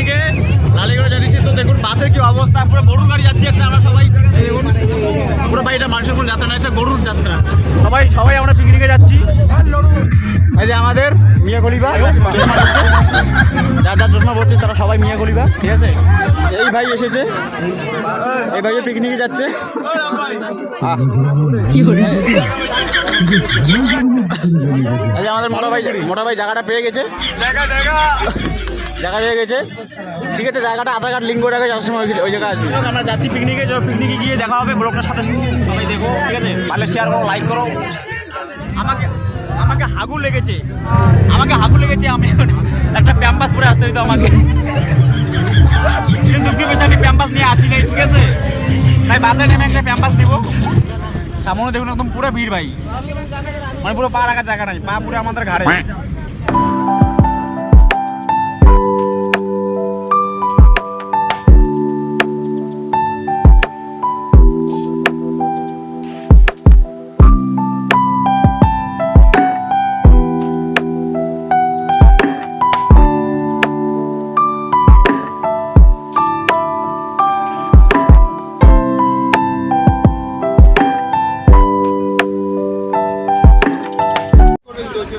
থেকে লালিগড়া যাচ্ছি। তো দেখুন বাসের কি অবস্থা, পুরো গরুর গাড়ি যাচ্ছে একটা। আমরা সবাই দেখুন পুরো ভাই এটা মানুষের কোনো যাত্রা না, হচ্ছে গরুর যাত্রা। সবাই আমরা পিকনিকে যাচ্ছি। এই যে আমাদের মিয়া গলিবা যার চশমা পড়ছে তারা সবাই মিয়া গলিবা, ঠিক আছে। এই ভাই এসেছে, এই ভাই পিকনিকে যাচ্ছে। এই যে আমাদের মোটা ভাই জায়গাটা পেয়ে গেছে, জায়গা পেয়ে গেছে, ঠিক আছে। জায়গাটা আধার কার্ড লিঙ্ক করে রাখে, যাওয়ার সময় ওই জায়গায় আসবে। আমরা যাচ্ছি পিকনিকে, পিকনিকে গিয়ে দেখা হবে ব্লগটার সাথে। সবাই দেখো, ঠিক আছে, পারলে শেয়ার করো, লাইক করো। আমাকে হাগু লেগেছে, আমি একটা প্যাম্পাস পরে আসতে হইতো আমাকে, কিন্তু দুঃখের বিষয় আমি প্যাম্পাস নিয়ে আসি নাই, ঠিক আছে। তাই বাজারে নেমে একটা প্যাম্পাস নেবো। সামনে দেখুন একদম পুরো ভিড় ভাই, মানে পুরো পা রাখার জায়গা নাই, পা পুরো আমাদের ঘাড়ে।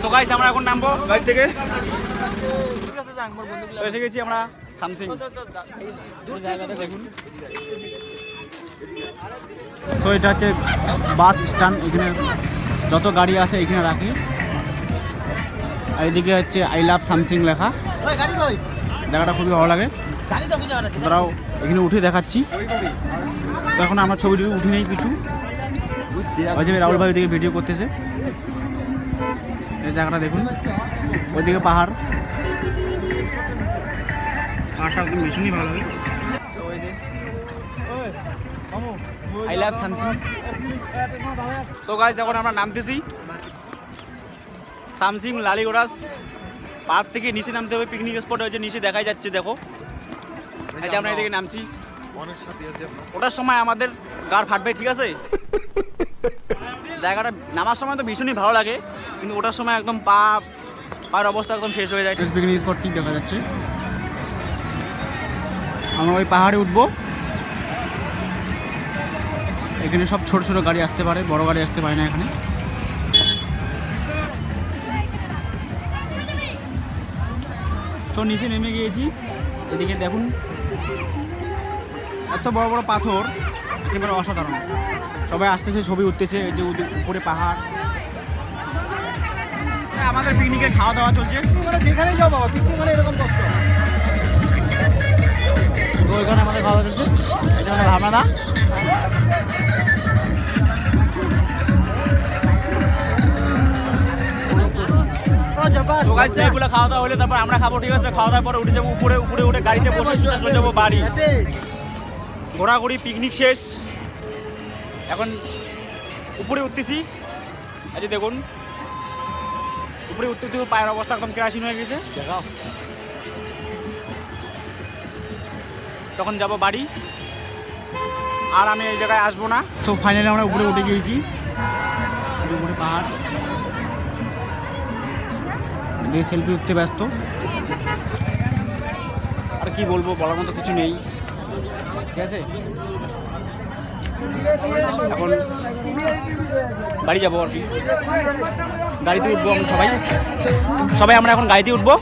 তো গাইস আমরা এখন নামবো গাড়ি থেকে, তো এসে গেছি আমরা সামসিং। জায়গাটা দেখুন, তো এটা হচ্ছে বাস স্ট্যান্ড। এখানে যত গাড়ি আছে এখানে রাখি, আর এদিকে হচ্ছে আই লাভ সামসিং লেখা। জায়গাটা খুবই ভালো লাগে। তারাও এখানে উঠে দেখাচ্ছি। তো এখন আমার ছবিটি উঠে নেই কিছু, ওই যে রাহুল ভাই ওইদিকে ভিডিও করতেছে। এই জায়গাটা দেখুন, ওইদিকে পাহাড়টা একদম ভীষণই ভালো লাগে। I love Samsing. তো গাইস এখন আমরা নামতেছি সামসিং লালিগড়াস পার্ক থেকে। নিচে নামতে হবে, পিকনিক স্পট হয়েছে নিচে দেখাই যাচ্ছে, দেখো। আচ্ছা আমরা এদিকে নামছি, ওটার সময় আমাদের গাড় ফাটবে, ঠিক আছে। জায়গাটা নামার সময় তো ভীষণই ভালো লাগে, কিন্তু ওটার সময় একদম পায়ের অবস্থা একদম শেষ হয়ে যায়। পিকনিক স্পট ঠিক দেখা যাচ্ছে। আমরা ওই পাহাড়ে উঠবো। এখানে সব ছোট ছোট গাড়ি আসতে পারে, বড় গাড়ি আসতে পারে না এখানে। তো নিচে নেমে গিয়েছি, এদিকে দেখুন এত বড় বড় পাথর, একেবারে অসাধারণ। সবাই আসতেছে, ছবি উঠতেছে। এই যে উপরে পাহাড়। আমাদের পিকনিকে খাওয়া দাওয়া চলছে, যেখানেই যাও বাবা, পিকনিক মানে এরকম কষ্ট। তো ওইখানে আমাদের খাওয়া দাওয়া চলছে, এটা আমাদের ভাবনা। এগুলো খাওয়া দাওয়া হলে তারপর আমরা খাবো, ঠিক আছে। খাওয়া দাওয়ার পরে উঠে যাবো উপরে উঠে গাড়িতে বসে সোজা চলে যাবো বাড়ি। ঘোরাঘুরি পিকনিক শেষ, এখন উপরে উঠতেছি। আচ্ছা দেখুন উপরে উঠতে পায়ের অবস্থা একদম কেরাসিন হয়ে গেছে। তখন যাব বাড়ি, আর আমি এই জায়গায় আসবো না। সো ফাইনালি আমরা উপরে উঠে গিয়েছি, উপরে পাহাড় দিয়ে সেলফি উঠতে ব্যস্ত। আর কি বলবো, বলার মতো কিছু নেই, ঠিক আছে। এখন বাড়ি যাবো আর কি, গাড়িতে উঠবো আমরা সবাই আমরা এখন গাড়িতে উঠবো,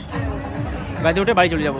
গাড়িতে উঠে বাড়ি চলে যাবো।